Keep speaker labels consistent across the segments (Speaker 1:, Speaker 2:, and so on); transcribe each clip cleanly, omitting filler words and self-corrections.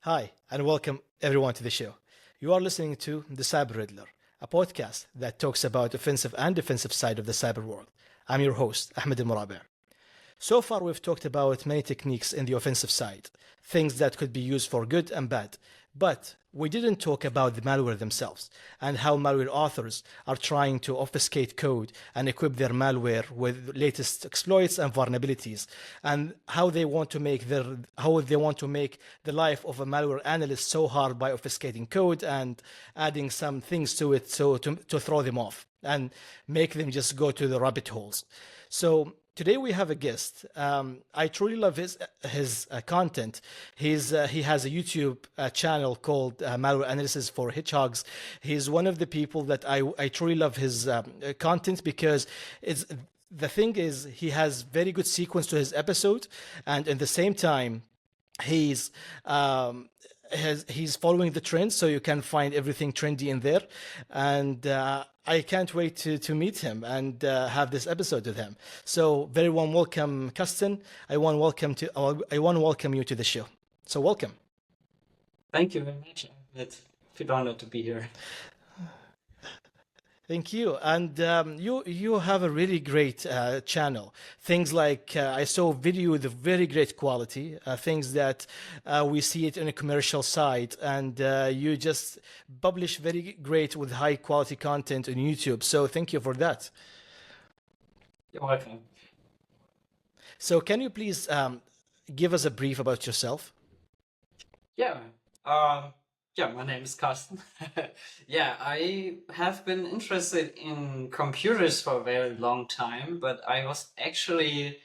Speaker 1: Hi, and welcome everyone to the show. You are listening to the Cyber Riddler, a podcast that talks about offensive and defensive side of the cyber world. I'm your host, Ahmed Al So far, we've talked about many techniques in the offensive side, things that could be used for good and bad. But we didn't talk about the malware themselves and how malware authors are trying to obfuscate code and equip their malware with latest exploits and vulnerabilities, and how they want to make the life of a malware analyst so hard by obfuscating code and adding some things to it to throw them off and make them just go to the rabbit holes. So today we have a guest. I truly love his content. He has a YouTube channel called Malware Analysis for Hedgehogs. He's one of the people that I truly love his content because it's the thing is he has very good sequence to his episode, and at the same time he's he's following the trends, so you can find everything trendy in there. And I can't wait to meet him and have this episode with him. So very warm welcome, Karsten. I want to welcome you to the show. So welcome.
Speaker 2: Thank you very much. It's feel honored to be here.
Speaker 1: Thank you. And you have a really great channel. Things like I saw video with a very great quality. Things that we see it in a commercial side, and you just publish very great with high quality content on YouTube. So thank you for that.
Speaker 2: You're welcome.
Speaker 1: So can you please give us a brief about yourself?
Speaker 2: Yeah. Um, yeah, my name is Karsten. Yeah, I have been interested in computers for a very long time, but I was actually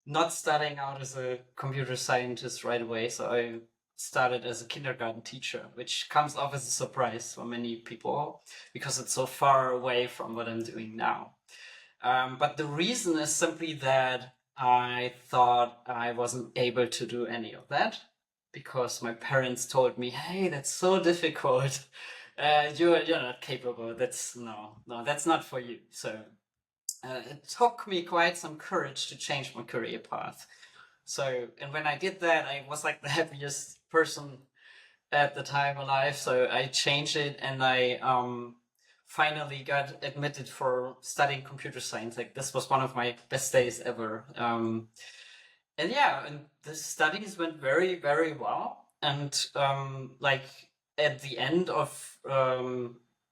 Speaker 2: not starting out as a computer scientist right away. So I started as a kindergarten teacher, which comes off as a surprise for many people because it's so far away from what I'm doing now. But the reason is simply that I thought I wasn't able to do any of that because my parents told me, "Hey, that's so difficult. You're not capable. That's no, that's not for you." So it took me quite some courage to change my career path. So, and when I did that, I was like the happiest person at the time alive. So I changed it, and I finally got admitted for studying computer science. Like this was one of my best days ever. And yeah, and the studies went very, very well. And like at the end of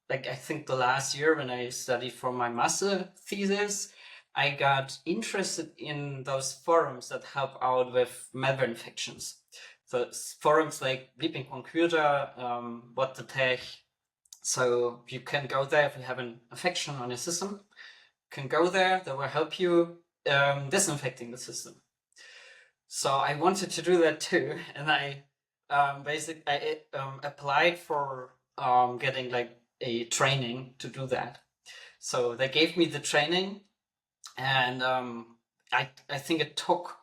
Speaker 2: like I think the last year when I studied for my master thesis, I got interested in those forums that help out with malware infections. So forums like Bleeping Computer, What the Tech. So you can go there if you have an infection on your system. Can go there. They will help you disinfecting the system. So I wanted to do that too, and I basically applied for getting like a training to do that. So they gave me the training, and I think it took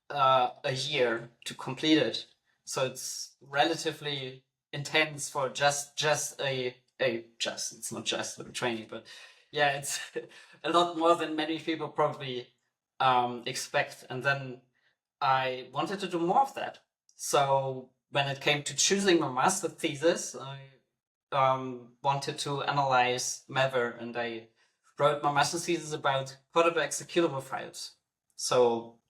Speaker 2: a year to complete it. So it's relatively intense for just a just it's not just a training, but yeah, it's a lot more than many people probably expect. And then I wanted to do more of that. So when it came to choosing my master thesis, I wanted to analyze malware, and I wrote my master thesis about portable executable files. So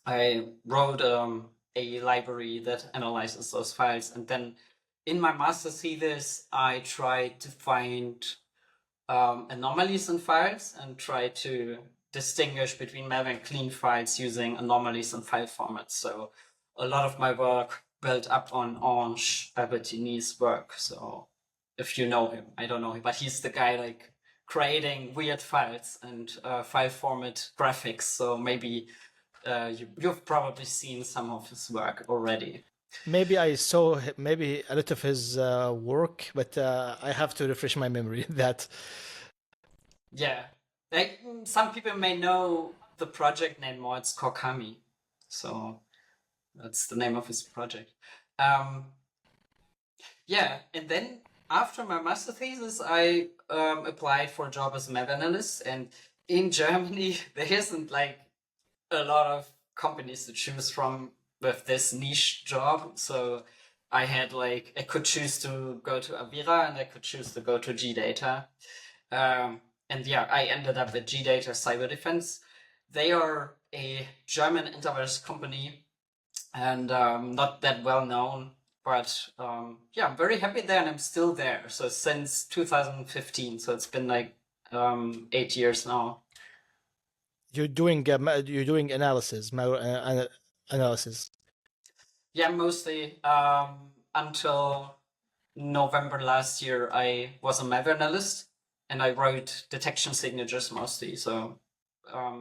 Speaker 2: I wrote a library that analyzes those files, and then in my master thesis, I tried to find anomalies in files and try to distinguish between malware and clean files using anomalies in file formats. So a lot of my work built up on Ange Albertini's work. So if you know him, I don't know him, but he's the guy like creating weird files and file format graphics. So maybe you've probably seen some of his work already.
Speaker 1: Maybe I saw maybe a lot of his work, but I have to refresh my memory that.
Speaker 2: Yeah, like some people may know the project name more. It's Kokami, so that's the name of his project. Um, yeah, and then after my master thesis, I applied for a job as a web analyst, and in Germany there isn't like a lot of companies to choose from with this niche job. So I had like, I could choose to go to Avira and I could choose to go to GData. And yeah, I ended up at GData Cyber Defense. They are a German antivirus company and not that well known, but yeah, I'm very happy there and I'm still there. So since 2015, so it's been like 8 years now.
Speaker 1: You're doing analysis, analysis.
Speaker 2: Yeah, mostly until November last year, I was a malware analyst and I wrote detection signatures mostly. So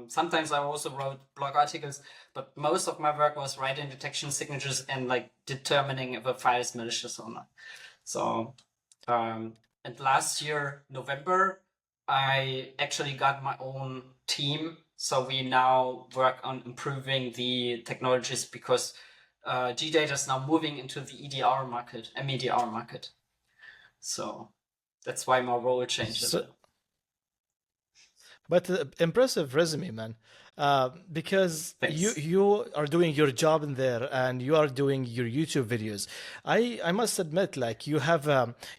Speaker 2: sometimes I also wrote blog articles, but most of my work was writing detection signatures and like determining if a file is malicious or not. So, and last year, November, I actually got my own team. So we now work on improving the technologies because GData is now moving into the EDR market, MEDR market. So that's why my role changed.
Speaker 1: So, but impressive resume, man. Because
Speaker 2: Thanks.
Speaker 1: you are doing your job in there and you are doing your YouTube videos. I must admit, like you have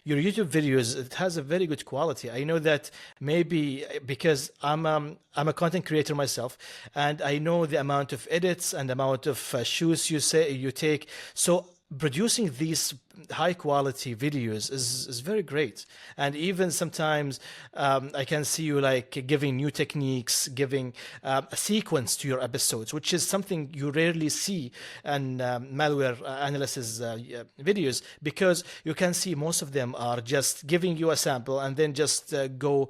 Speaker 1: your YouTube videos. It has a very good quality. I know that maybe because I'm a content creator myself, and I know the amount of edits and amount of shoots you take. So producing these high quality videos is very great, and even sometimes I can see you like giving new techniques, giving a sequence to your episodes, which is something you rarely see in malware analysis videos, because you can see most of them are just giving you a sample and then just go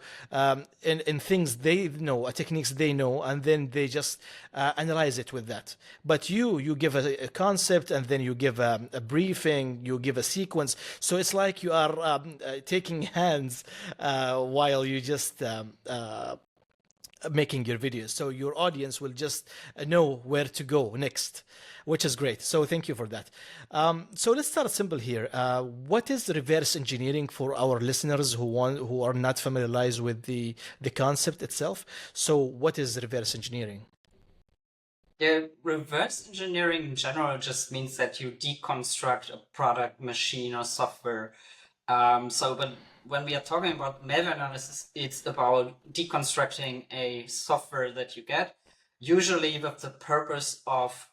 Speaker 1: in things they know, techniques they know, and then they just analyze it with that. But you give a concept and then you give a briefing, you give a sequence. So it's like you are taking hands while you just making your videos. So your audience will just know where to go next, which is great. So thank you for that. So let's start simple here. What is reverse engineering for our listeners who are not familiarized with the concept itself? So what is reverse engineering?
Speaker 2: Yeah, reverse engineering in general just means that you deconstruct a product, machine, or software. But when we are talking about malware analysis, it's about deconstructing a software that you get, usually with the purpose of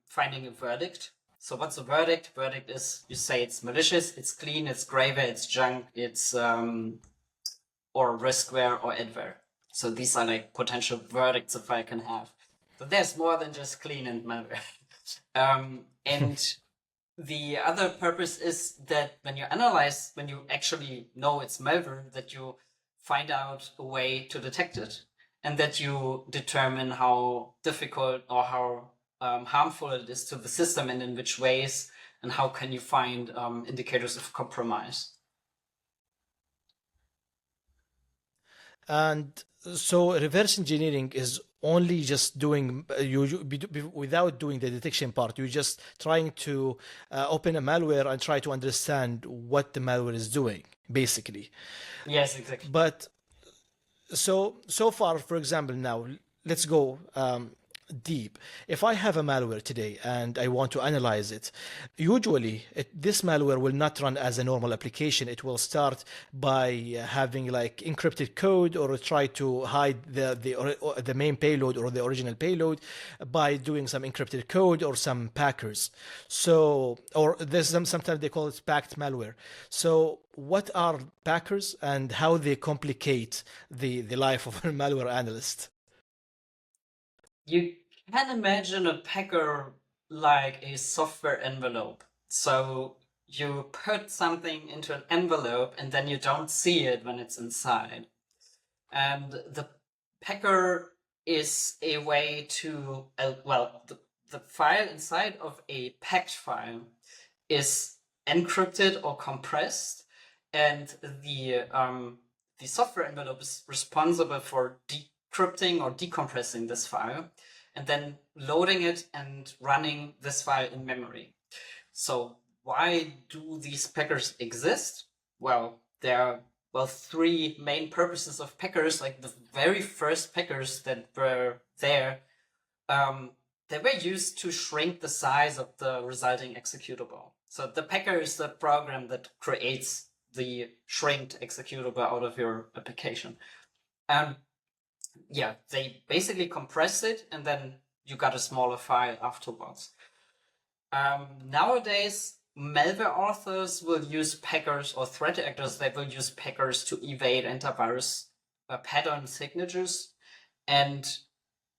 Speaker 2: finding a verdict. So what's a verdict? Verdict is, you say it's malicious, it's clean, it's grayware, it's junk, it's or riskware or adware. So these are like potential verdicts a file can have. So there's more than just clean and malware. And the other purpose is that when you analyze, when you actually know it's malware, that you find out a way to detect it, and that you determine how difficult or how harmful it is to the system and in which ways, and how can you find indicators of compromise.
Speaker 1: And so reverse engineering is only just doing without doing the detection part. You're just trying to open a malware and try to understand what the malware is doing, basically.
Speaker 2: Yes, exactly.
Speaker 1: But so far, for example, now let's go deep. If I have a malware today and I want to analyze it, usually this malware will not run as a normal application. It will start by having like encrypted code, or try to hide the main payload or the original payload by doing some encrypted code or some packers. So, or there's sometimes they call it packed malware. So what are packers and how they complicate the life of a malware analyst?
Speaker 2: You can imagine a packer like a software envelope. So you put something into an envelope and then you don't see it when it's inside. And the packer is a way to, the file inside of a packed file is encrypted or compressed, and the software envelope is responsible for decrypting or decompressing this file, and then loading it and running this file in memory. So why do these packers exist? Well, there are three main purposes of packers. Like the very first packers that were there, they were used to shrink the size of the resulting executable. So the packer is the program that creates the shrinked executable out of your application. And yeah, they basically compress it and then you got a smaller file afterwards. Nowadays, malware authors will use packers, or threat actors, they will use packers to evade antivirus pattern signatures. And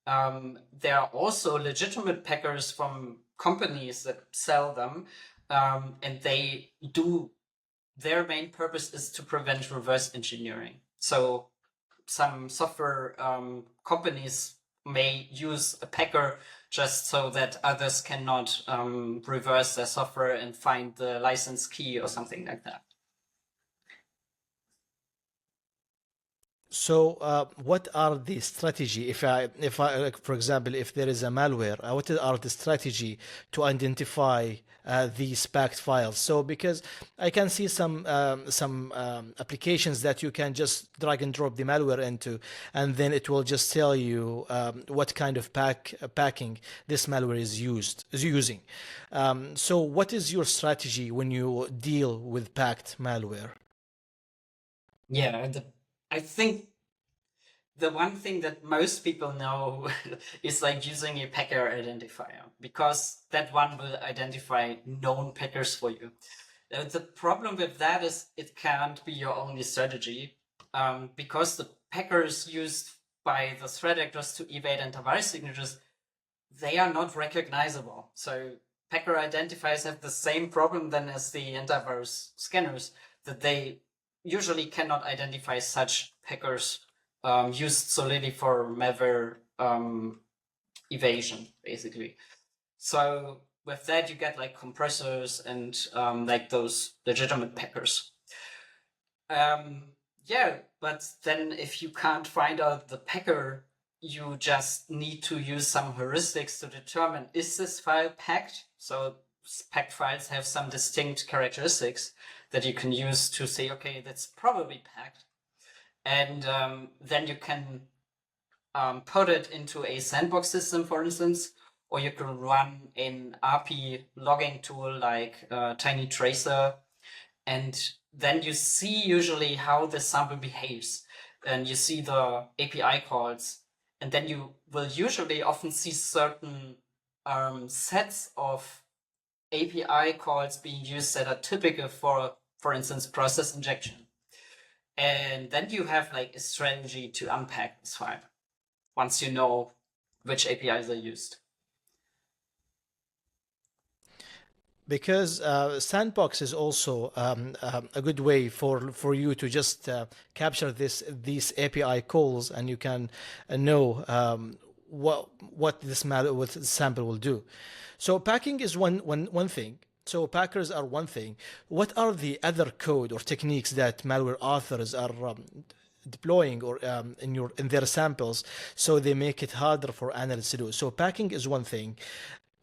Speaker 2: there are also legitimate packers from companies that sell them, and they do, their main purpose is to prevent reverse engineering. So some software companies may use a packer just so that others cannot reverse their software and find the license key or something like that.
Speaker 1: So, what are the strategy if I like, for example, if there is a malware, what are the strategy to identify these packed files? So, because I can see some applications that you can just drag and drop the malware into, and then it will just tell you what kind of packing this malware is using. So, what is your strategy when you deal with packed malware?
Speaker 2: Yeah, I think the one thing that most people know is like using a packer identifier, because that one will identify known packers for you. The problem with that is it can't be your only strategy, because the packers used by the threat actors to evade antivirus signatures, they are not recognizable. So packer identifiers have the same problem then as the antivirus scanners, that they usually cannot identify such packers used solely for malware evasion, basically. So with that, you get like compressors and like those legitimate packers. Yeah, but then if you can't find out the packer, you just need to use some heuristics to determine, is this file packed? So packed files have some distinct characteristics that you can use to say, okay, that's probably packed. And then you can put it into a sandbox system, for instance, or you can run an RP logging tool like Tiny Tracer, and then you see usually how the sample behaves, and you see the API calls, and then you will usually often see certain sets of API calls being used that are typical for instance, process injection. And then you have like a strategy to unpack this file once you know which APIs are used.
Speaker 1: Because sandbox is also a good way for you to just capture these API calls, and you can know what what the sample will do. So packing is one thing. So packers are one thing. What are the other code or techniques that malware authors are deploying or in their samples, so they make it harder for analysts to do? So packing is one thing.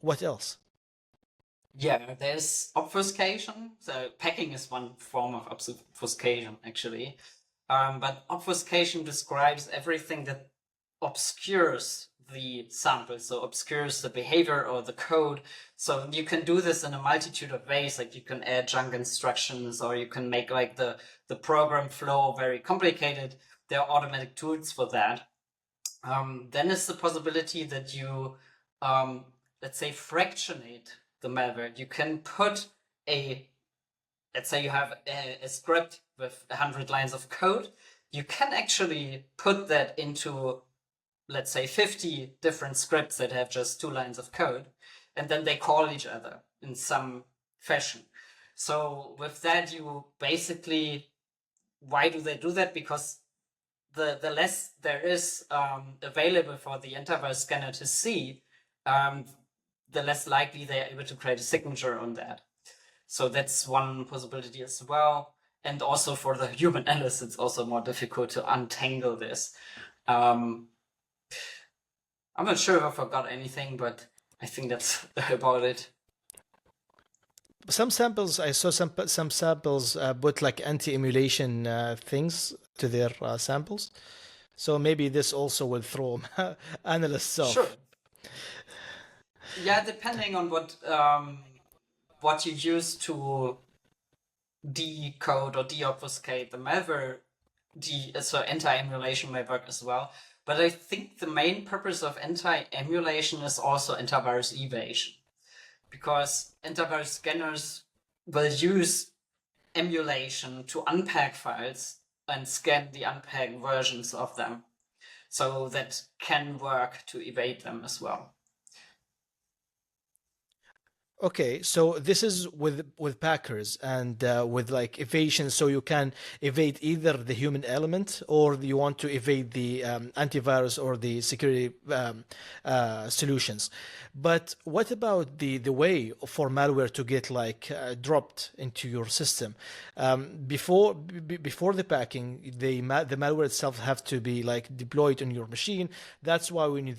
Speaker 1: What else?
Speaker 2: Yeah, there's obfuscation. So packing is one form of obfuscation, actually. But obfuscation describes everything that obscures the sample, so obscures the behavior or the code. So you can do this in a multitude of ways, like you can add junk instructions, or you can make like the program flow very complicated. There are automatic tools for that. Then is the possibility that you, let's say, fractionate the malware. You can put let's say you have a script with 100 lines of code. You can actually put that into, let's say, 50 different scripts that have just 2 lines of code, and then they call each other in some fashion. So with that, you basically, why do they do that? Because the less there is available for the antivirus scanner to see, the less likely they are able to create a signature on that. So that's one possibility as well. And also for the human analyst, it's also more difficult to untangle this. I'm not sure if I forgot anything, but I think that's about it.
Speaker 1: Some samples, I saw some samples put like anti-emulation things to their samples. So maybe this also will throw analysts
Speaker 2: Sure.
Speaker 1: off.
Speaker 2: Yeah, depending on what what you use to decode or deobfuscate the malware, so anti-emulation may work as well. But I think the main purpose of anti-emulation is also antivirus evasion, because antivirus scanners will use emulation to unpack files and scan the unpacked versions of them. So that can work to evade them as well.
Speaker 1: Okay, so this is with Packers and with like evasion, so you can evade either the human element or you want to evade the antivirus or the security solutions. But what about the way for malware to get like dropped into your system? Before the packing, the malware itself have to be like deployed on your machine. That's why when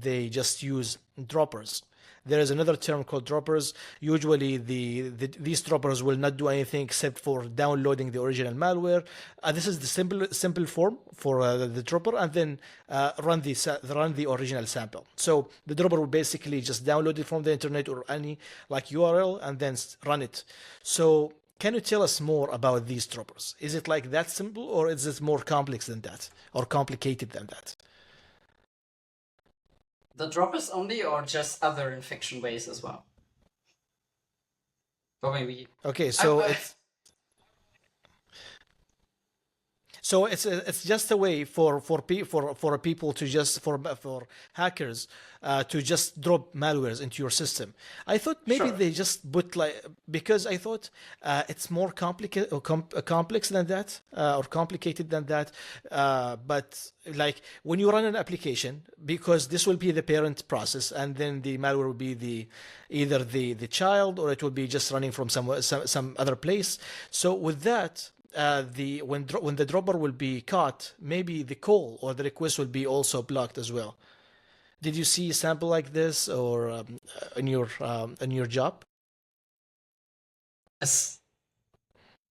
Speaker 1: they just use droppers. There is another term called droppers. Usually, these droppers will not do anything except for downloading the original malware. This is the simple form for the dropper, and then run the original sample. So the dropper will basically just download it from the internet or any like URL and then run it. So can you tell us more about these droppers? Is it like that simple, or is it more complex than that, or complicated than that?
Speaker 2: The droppers only, or just other infection ways as well? Or maybe.
Speaker 1: Okay, so it's just a way for people to just for hackers to just drop malwares into your system. I thought maybe
Speaker 2: Sure.
Speaker 1: they just put like, because I thought it's more complicated or complex than that or complicated than that. But like when you run an application, because this will be the parent process, and then the malware will be either the child, or it will be just running from some other place. So with that, when the dropper will be caught, maybe the call or the request will be also blocked as well. Did you see a sample like this, or in your job?
Speaker 2: As,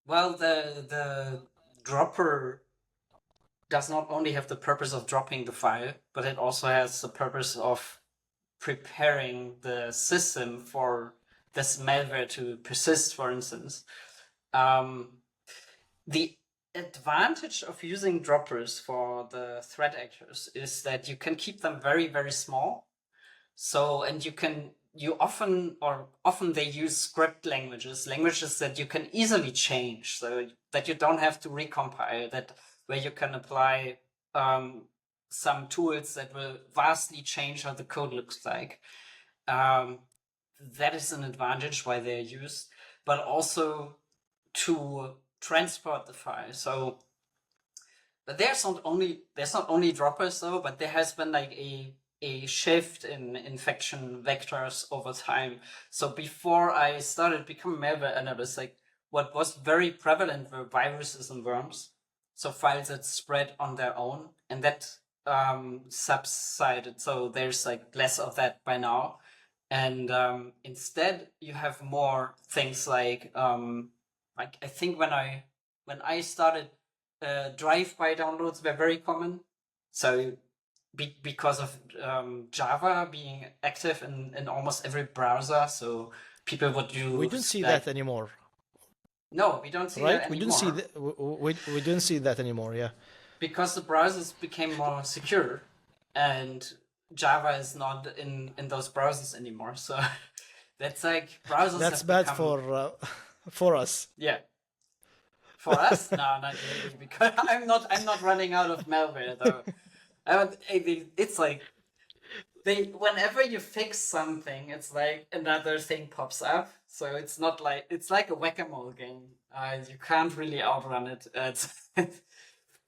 Speaker 2: well, the dropper does not only have the purpose of dropping the file, but it also has the purpose of preparing the system for this malware to persist, for instance. The advantage of using droppers for the threat actors is that you can keep them very, very small. So, and you often they use script languages that you can easily change, so that you don't have to recompile, where you can apply some tools that will vastly change how the code looks like. That is an advantage why they're used, but also to transport the file. So, but there's not only droppers though, but there has been like a shift in infection vectors over time. So before I started becoming malware analyst, like what was very prevalent were viruses and worms. So files that spread on their own, and that subsided. So there's like less of that by now. And instead you have more things like I think when I started, drive-by downloads were very common. So because of Java being active in almost every browser, so people would
Speaker 1: We don't
Speaker 2: use
Speaker 1: see
Speaker 2: like,
Speaker 1: that anymore,
Speaker 2: no, we don't see that
Speaker 1: right? We don't see
Speaker 2: anymore
Speaker 1: that. We don't see that anymore. Yeah.
Speaker 2: because the browsers became more secure, and Java is not in those browsers anymore. So that's like browsers
Speaker 1: That's
Speaker 2: have
Speaker 1: bad
Speaker 2: become,
Speaker 1: for us.
Speaker 2: yeah. For us, no, not really, because I'm not running out of malware though. It's like whenever you fix something, it's like another thing pops up. So it's like a whack-a-mole game. You can't really outrun it. It's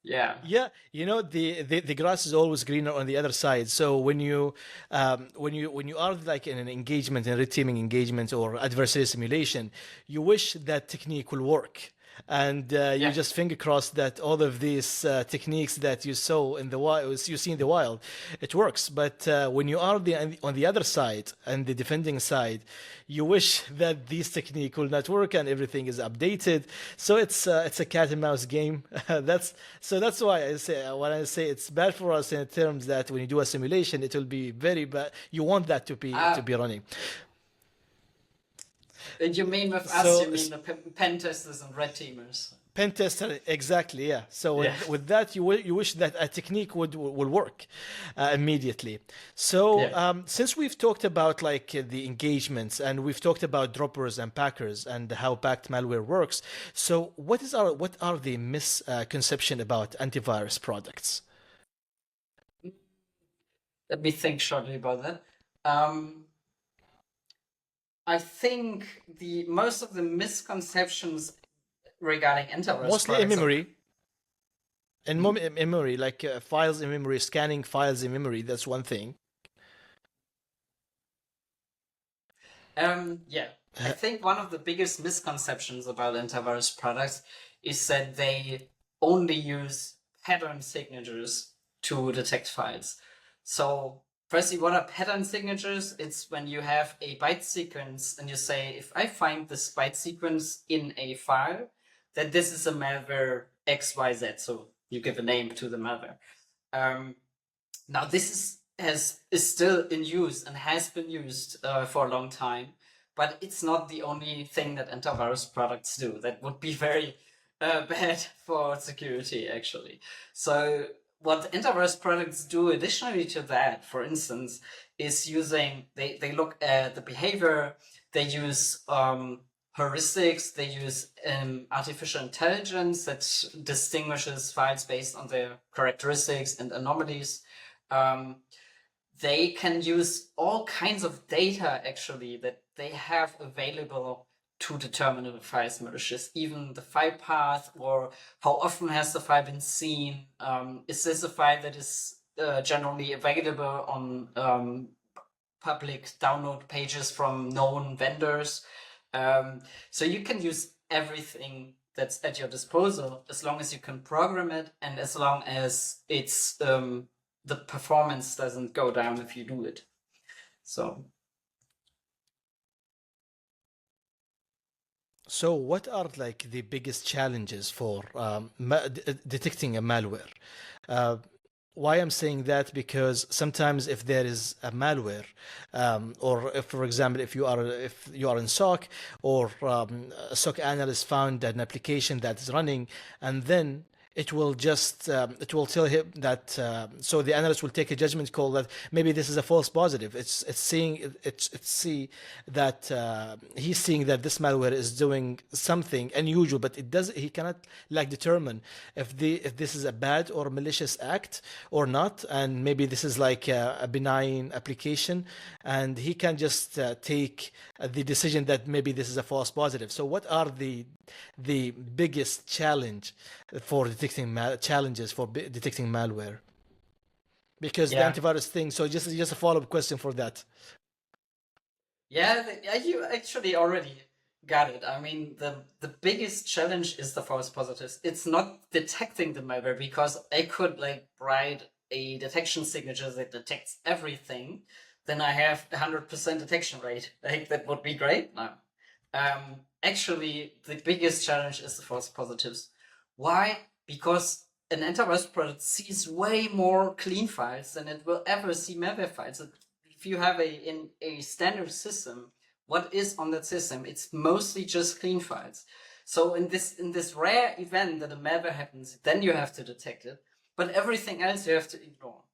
Speaker 2: yeah.
Speaker 1: Yeah, the grass is always greener on the other side. So when you are like in an engagement, in a red teaming engagement or adversary simulation, you wish that technique will work. And you
Speaker 2: Yeah.
Speaker 1: just finger cross that all of these techniques that you saw in the wild, you see in the wild, it works. But when you are on the other side and the defending side, you wish that this technique will not work and everything is updated. So it's a cat and mouse game. That's why I say when I say it's bad for us in terms that when you do a simulation, it will be very bad. You want that to be
Speaker 2: Uh,
Speaker 1: to be running.
Speaker 2: You mean with us, you mean the pen testers and red teamers.
Speaker 1: Pen tester, exactly, yeah. So
Speaker 2: Yeah.
Speaker 1: with that, you wish that a technique will work immediately. So
Speaker 2: Yeah.
Speaker 1: since we've talked about like the engagements and we've talked about droppers and packers and how packed malware works, so what are the misconception about antivirus products?
Speaker 2: Let me think shortly about that. I think the most of the misconceptions regarding antivirus
Speaker 1: Mostly in
Speaker 2: products are.
Speaker 1: memory. In
Speaker 2: Hmm?
Speaker 1: memory, like files in memory, scanning files in memory. That's one thing.
Speaker 2: Yeah, I think one of the biggest misconceptions about antivirus products is that they only use pattern signatures to detect files. So, firstly, what are pattern signatures? It's when you have a byte sequence and you say, if I find this byte sequence in a file, then this is a malware XYZ. So, you give a name to the malware. Now, this is still in use and has been used for a long time, but it's not the only thing that antivirus products do. That would be very bad for security, actually. So, what antivirus products do additionally to that, for instance, is they look at the behavior, they use heuristics, they use artificial intelligence that distinguishes files based on their characteristics and anomalies. um, they can use all kinds of data actually that they have available to determine if a file is malicious, even the file path or how often has the file been seen. Is this a file that is generally available on public download pages from known vendors? So you can use everything that's at your disposal as long as you can program it and as long as it's the performance doesn't go down if you do it. So
Speaker 1: So, what are like the biggest challenges for detecting a malware? Uh, why I'm saying that because sometimes if there is a malware, or if, for example, if you are in SOC or a SOC analyst found an application that is running, and then it will tell him that so the analyst will take a judgment call that maybe this is a false positive. It's see that he's seeing that this malware is doing something unusual, but he cannot like determine if this is a bad or malicious act or not, and maybe this is like a benign application, and he can just take the decision that maybe this is a false positive. So what are the biggest challenge for challenges for detecting malware? Because the
Speaker 2: yeah,
Speaker 1: antivirus thing. So just a follow up question for that.
Speaker 2: yeah, you actually already got it. I mean, the biggest challenge is the false positives. It's not detecting the malware because I could like write a detection signature that detects everything. Then I have 100% detection rate. Like that would be great. No. Actually, the biggest challenge is the false positives. Why? Because an antivirus product sees way more clean files than it will ever see malware files. If you have in a standard system, what is on that system? It's mostly just clean files. So in this rare event that a malware happens, then you have to detect it. But everything else you have to ignore.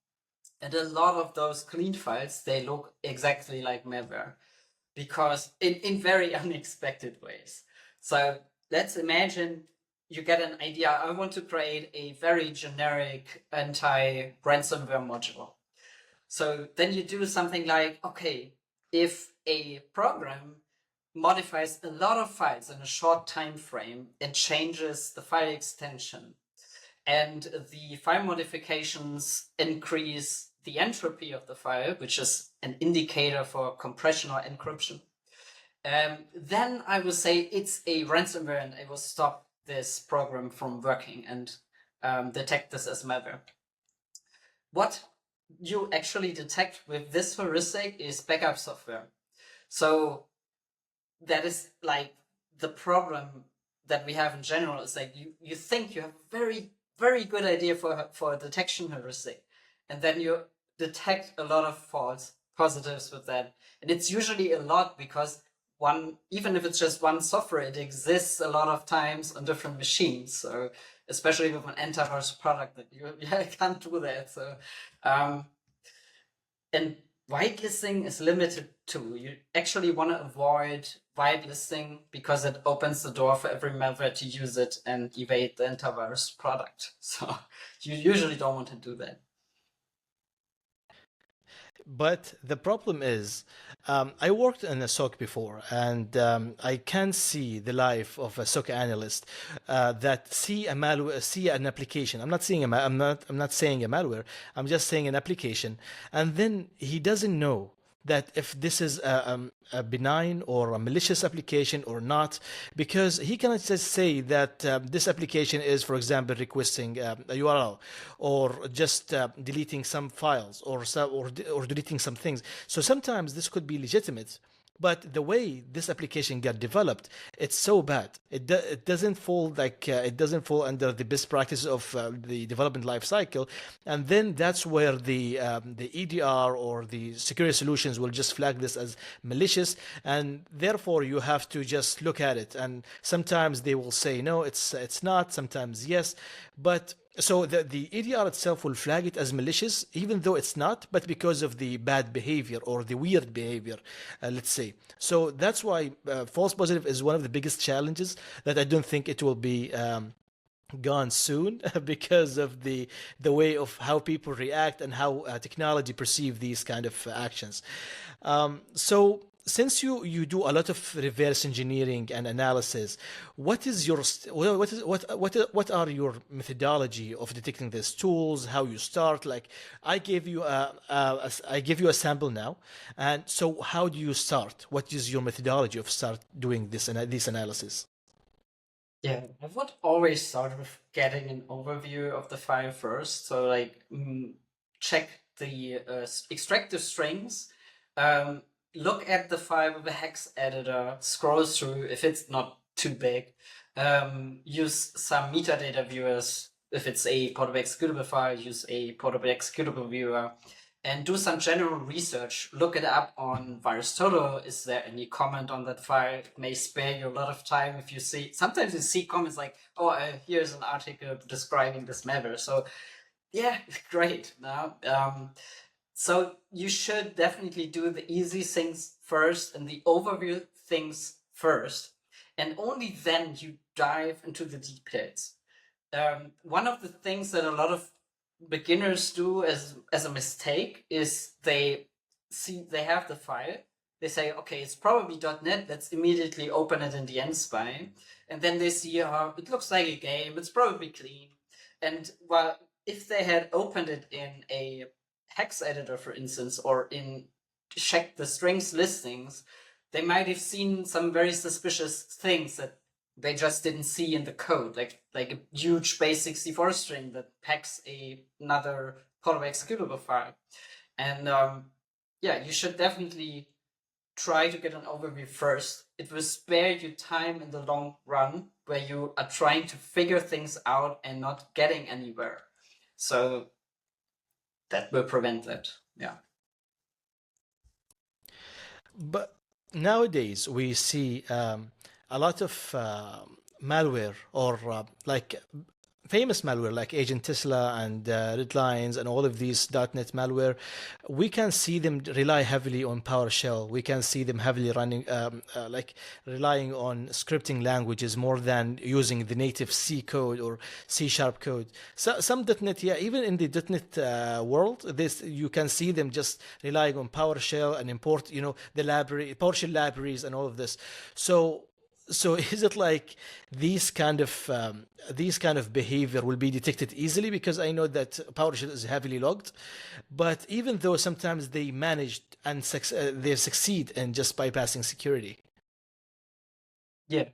Speaker 2: And a lot of those clean files, they look exactly like malware because in very unexpected ways. So let's imagine you get an idea. I want to create a very generic anti-ransomware module. So then you do something like, okay, if a program modifies a lot of files in a short time frame and changes the file extension, and the file modifications increase the entropy of the file, which is an indicator for compression or encryption, then I will say it's a ransomware and I will stop this program from working and detect this as malware. What you actually detect with this heuristic is backup software. So that is like the problem that we have in general is like you think you have a very good idea for a detection heuristic, and then you detect a lot of false positives with that, and it's usually a lot because one, even if it's just one software, it exists a lot of times on different machines. So especially with an antivirus product, that you can't do that. So and whitelisting is limited to, you actually want to avoid whitelisting because it opens the door for every malware to use it and evade the antivirus product. So you usually don't want to do that.
Speaker 1: But the problem is, I worked in a SOC before, and I can see the life of a SOC analyst that see a malware, see an application. I'm not seeing I'm not saying a malware. I'm just saying an application, and then he doesn't know that if this is a benign or a malicious application or not, because he cannot just say that this application is, for example, requesting a URL or just deleting some files or deleting some things. So sometimes this could be legitimate, but the way this application got developed, it's so bad. It doesn't fall it doesn't fall under the best practices of the development life cycle, and then that's where the EDR or the security solutions will just flag this as malicious, and therefore you have to just look at it. And sometimes they will say no, it's not. Sometimes yes, but so the EDR itself will flag it as malicious, even though it's not, but because of the bad behavior or the weird behavior, let's say. So that's why false positive is one of the biggest challenges that I don't think it will be gone soon because of the way of how people react and how technology perceive these kind of actions. So since you do a lot of reverse engineering and analysis, what is your what are your methodology of detecting these tools? How you start? Like I give you a sample now, and so how do you start? What is your methodology of start doing this analysis?
Speaker 2: Yeah, I would always start with getting an overview of the file first. So like check the extract the strings, look at the file with the hex editor, scroll through if it's not too big, use some metadata viewers. If it's a portable executable file, use a portable executable viewer, and do some general research. Look it up on VirusTotal. Is there any comment on that file? It may spare you a lot of time if you see. Sometimes you see comments like, "Oh, here's an article describing this malware." So, yeah, great. Now, so you should definitely do the easy things first and the overview things first, and only then you dive into the details. One of the things that a lot of beginners do as a mistake is they have the file, they say, okay, it's probably .NET, let's immediately open it in the nspy, and then they see it looks like a game, it's probably clean. And well, if they had opened it in a hex editor, for instance, or in check the strings listings, they might have seen some very suspicious things that they just didn't see in the code, like a huge base64 string that packs another portable executable file. And yeah, you should definitely try to get an overview first. It will spare you time in the long run where you are trying to figure things out and not getting anywhere. So that will prevent that. Yeah.
Speaker 1: But nowadays we see a lot of malware or like famous malware like Agent Tesla and Red Lines and all of these .NET malware. We can see them rely heavily on PowerShell. We can see them heavily running like relying on scripting languages more than using the native C code or C sharp code. So some .NET, yeah, even in the .NET world, this you can see them just relying on PowerShell and import, the library, PowerShell libraries and all of this. So is it like these kind of behavior will be detected easily? Because I know that PowerShell is heavily logged, but even though sometimes they managed and they succeed in just bypassing security.
Speaker 2: Yeah.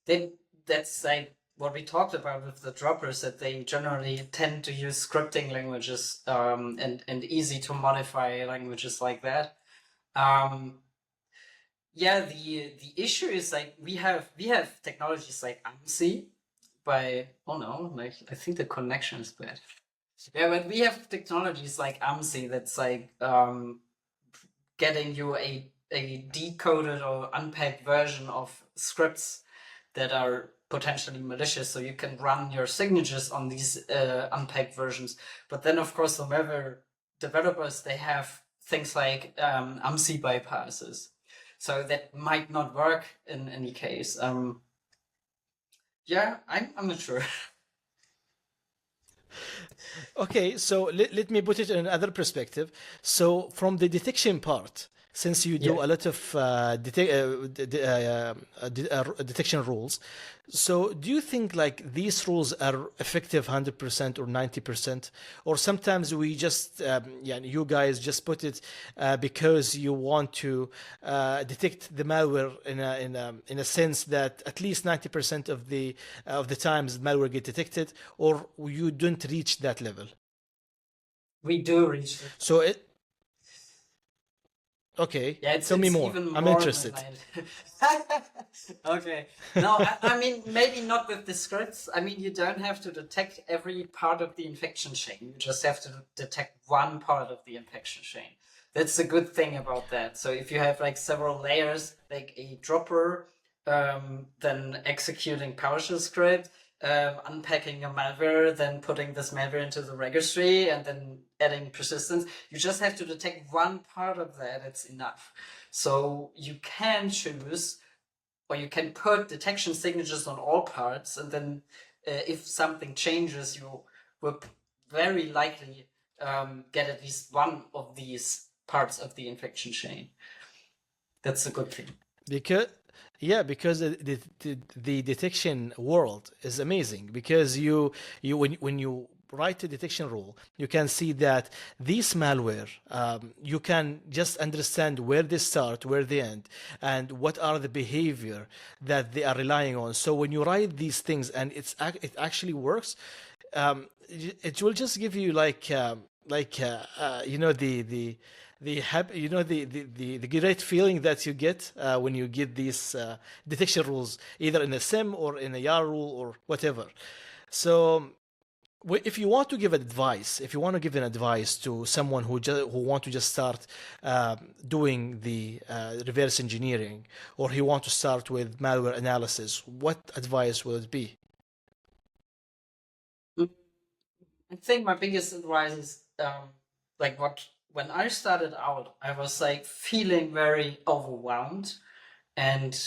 Speaker 2: Then that's like what we talked about with the droppers, that they generally tend to use scripting languages and easy to modify languages like that. Yeah, the issue is like we have technologies like AMSI by oh no, like I think the connection is bad. Yeah, but we have technologies like AMSI that's like getting you a decoded or unpacked version of scripts that are potentially malicious, so you can run your signatures on these unpacked versions. But then, of course, the malware developers, they have things like AMSI bypasses, so that might not work in any case. Yeah, I'm not sure.
Speaker 1: Okay, so let me put it in another perspective. So from the detection part, since you
Speaker 2: Yeah.
Speaker 1: do a lot of detection rules, so do you think like these rules are effective 100% or 90%? Or sometimes we just, yeah, you guys just put it because you want to detect the malware in a sense that at least 90% of the times malware get detected, or you don't reach that level?
Speaker 2: We do reach it.
Speaker 1: So it, okay,
Speaker 2: Yeah,
Speaker 1: tell me
Speaker 2: it's
Speaker 1: more.
Speaker 2: even
Speaker 1: I'm
Speaker 2: more than
Speaker 1: interested.
Speaker 2: that. Okay. No, I mean, maybe not with the scripts. I mean, you don't have to detect every part of the infection chain. You just have to detect one part of the infection chain. That's the good thing about that. So if you have like several layers, like a dropper, then executing PowerShell script, unpacking a malware, then putting this malware into the registry, and then adding persistence. You just have to detect one part of that. It's enough. So you can choose, or you can put detection signatures on all parts, and then if something changes, you will very likely get at least one of these parts of the infection chain. That's a good thing.
Speaker 1: Because yeah, because the detection world is amazing because you when you write a detection rule, you can see that these malware, you can just understand where they start, where they end, and what are the behavior that they are relying on. So when you write these things and it actually works, it will just give you you know the happy, you know the great feeling that you get when you get these detection rules either in a sim or in a YAR rule or whatever. So if you want to give advice, if you want to give an advice to someone who want to just start doing the reverse engineering, or he want to start with malware analysis, what advice would it be?
Speaker 2: I think my biggest advice is like what when I started out, I was like feeling very overwhelmed, and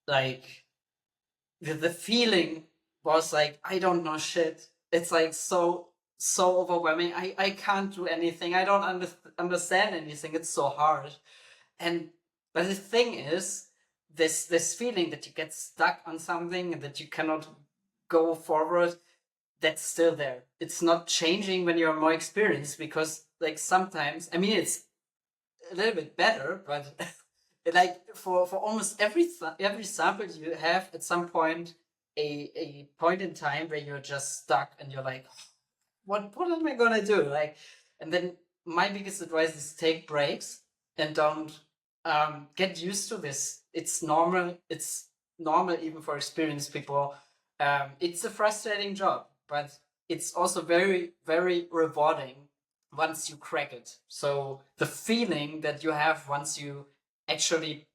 Speaker 2: like the feeling was like I don't know shit. It's like so overwhelming. I can't do anything. I don't understand anything. It's so hard. And but the thing is, this feeling that you get stuck on something and that you cannot go forward, that's still there. It's not changing when you're more experienced, because like sometimes, I mean, it's a little bit better, but like for almost every sample you have at some point a point in time where you're just stuck and you're like, what am I gonna do? Like, and then my biggest advice is take breaks and don't get used to this. It's normal. It's normal even for experienced people. It's a frustrating job, but it's also very, very rewarding once you crack it. So the feeling that you have once you actually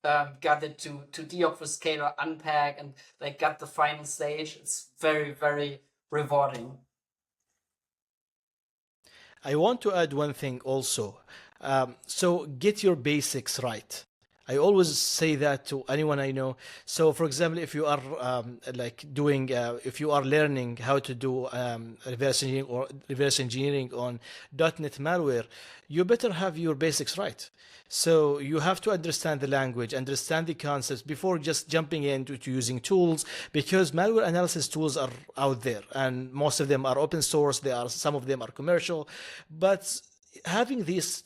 Speaker 2: got it to deobfuscate or unpack and like got the final stage, it's very, very rewarding.
Speaker 1: I want to add one thing also. So get your basics right. I always say that to anyone I know. So, for example, if you are if you are learning how to do reverse engineering on .NET malware, you better have your basics right. So you have to understand the language, understand the concepts before just jumping into to using tools, because malware analysis tools are out there and most of them are open source. Some of them are commercial, but having these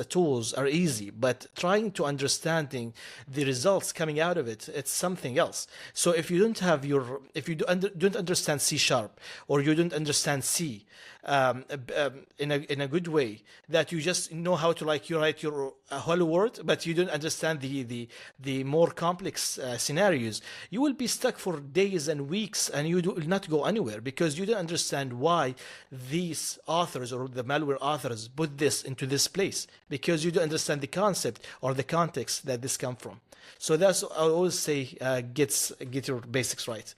Speaker 1: tools are easy, but trying to understanding the results coming out of it, it's something else. So if you don't understand C sharp, or you don't understand C, in a good way, that you just know how to, like, you write your hello word, but you don't understand the more complex scenarios, you will be stuck for days and weeks, and you will not go anywhere because you don't understand why these authors or the malware authors put this into this place, because you don't understand the concept or the context that this come from. So that's, I always say, get your basics right.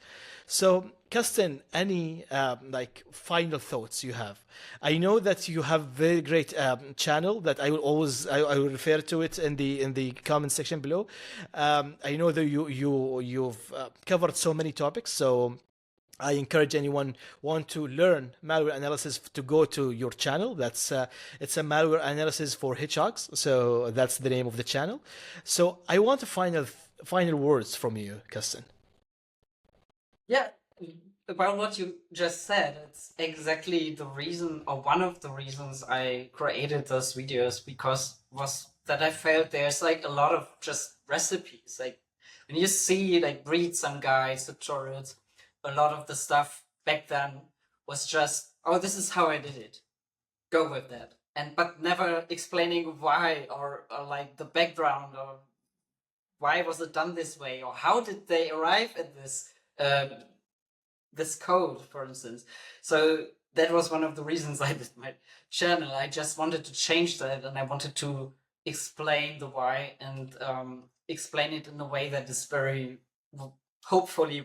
Speaker 1: So, Karsten, any like final thoughts you have? I know that you have very great channel that I will refer to it in the comment section below. I know that you've covered so many topics, so I encourage anyone want to learn malware analysis to go to your channel. That's it's a malware analysis for hedgehogs, so that's the name of the channel. So I want a final words from you, Karsten.
Speaker 2: Yeah, about what you just said, it's exactly the reason, or one of the reasons I created those videos, because was that I felt there's like a lot of just recipes. Like when you see, like, read some guides, tutorials, a lot of the stuff back then was just, oh, this is how I did it. Go with that. And but never explaining why, or like the background, or why was it done this way, or how did they arrive at this this code, for instance. So that was one of the reasons I did my channel. I just wanted to change that, and I wanted to explain the why, and explain it in a way that is very, hopefully,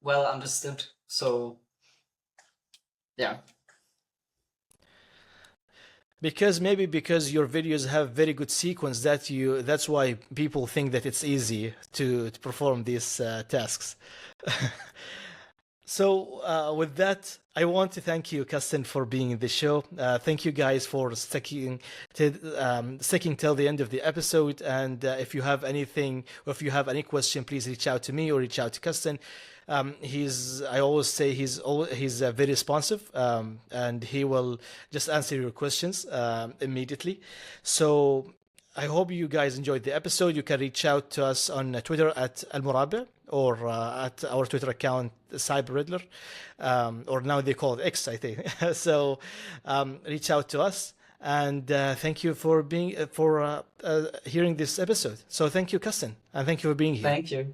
Speaker 2: well understood. So yeah.
Speaker 1: Because your videos have very good sequence, that's why people think that it's easy to perform these tasks. So, with that, I want to thank you, Karsten, for being in the show. Thank you guys for sticking till the end of the episode. And if you have anything, or if you have any question, please reach out to me or reach out to Karsten. I always say he's very responsive, and he will just answer your questions immediately. So I hope you guys enjoyed the episode. You can reach out to us on Twitter at Al or at our Twitter account, Cyber Riddler, or now they call it X, I think. So reach out to us, and thank you for hearing this episode. So thank you, Karsten, and thank you for being here.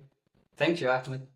Speaker 2: Thank you, Ahmed.